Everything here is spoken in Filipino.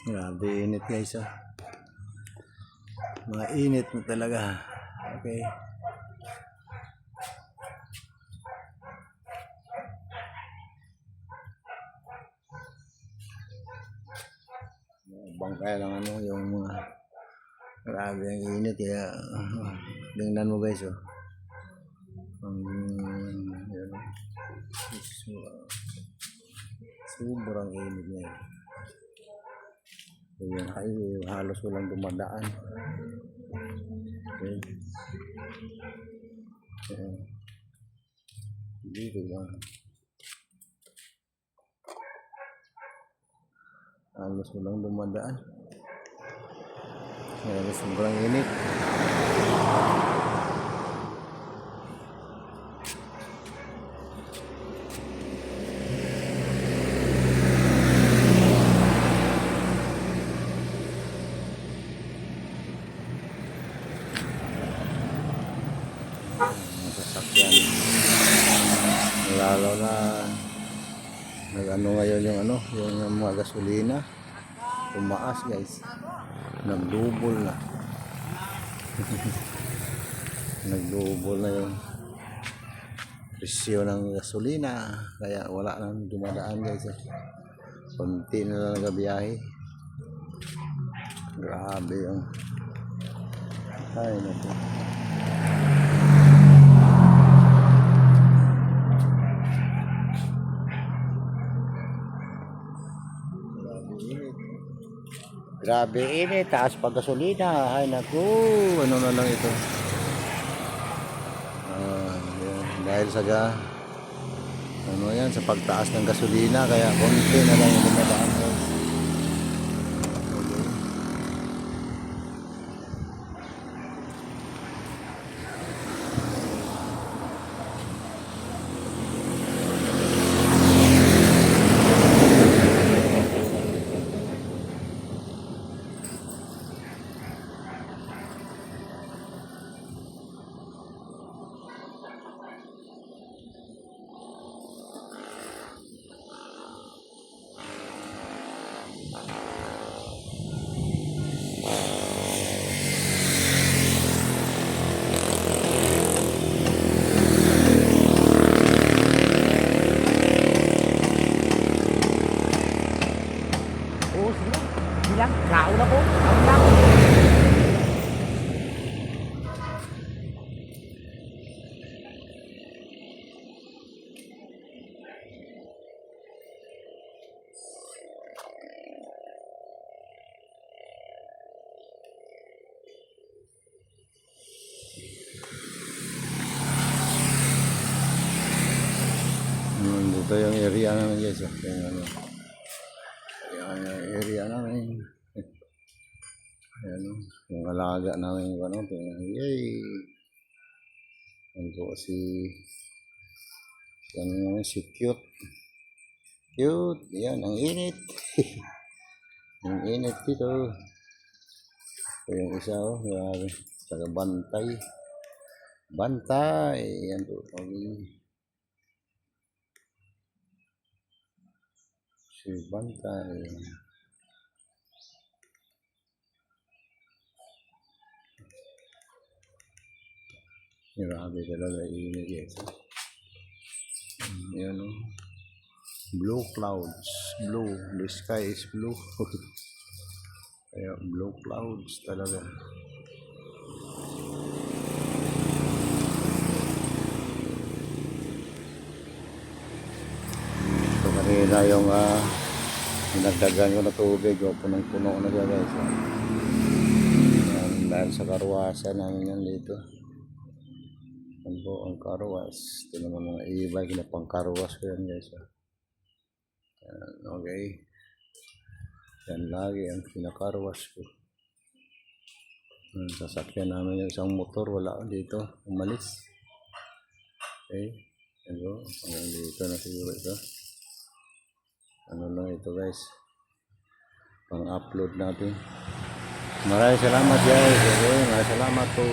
Grabe init guys, oh. Mainit na talaga. Okay. Bangkay lang ano yung mga grabe ang init kaya tingnan mo guys, oh. Yan. Sobrang init niya. So, yung highway halos walang dumadaan. Okay. Dito lang. Halos walang dumadaan. Kaya sobrang init. Sasakyan. Lalo na nag-ano ngayon yung mga gasolina. Tumaas guys. Nag-double na. Nag-double na yung presyo ng gasolina. Kaya wala nang dumadaan guys. Konti na lang nagabiyahe. Grabe yung ay naku. Grabe init, taas pa gasolina. Ay naku, ano na lang ito. Dahil sa ano yan, sa pagtaas ng gasolina, kaya konti na lang yung dumadaan. Bilang kau na po. Kau na. Dito yung area namin guys. Yung ano. Yung area namin. Ayan, yung alaga namin yung ano. Yay! Yan po si cute. Cute! Yan, ang init. Ang init dito. Ito yung isa, oh. Grabe. Saka bantay. Bantay! Yan po. Si bantay. Grabe talaga init guys. Yan o. Blue clouds. Blue. The sky is blue. Kaya blue clouds talaga. Ito kanina yung nagdagan ko na tubig. Punong-puno na siya guys. Dahil sa karwasan namin yan dito. Yan po ang karwas. Ito naman mga e-bike na pang karwas ko yan guys. Yan, okay. Yan lagi ang pinakarwas ko. Sasakyan namin yung isang motor. Wala dito. Umalis. Okay. Yan po. Hanggang dito na siguro ito. Ano lang ito guys. Pang upload natin. Maraming salamat guys. Okay. Maraming salamat po.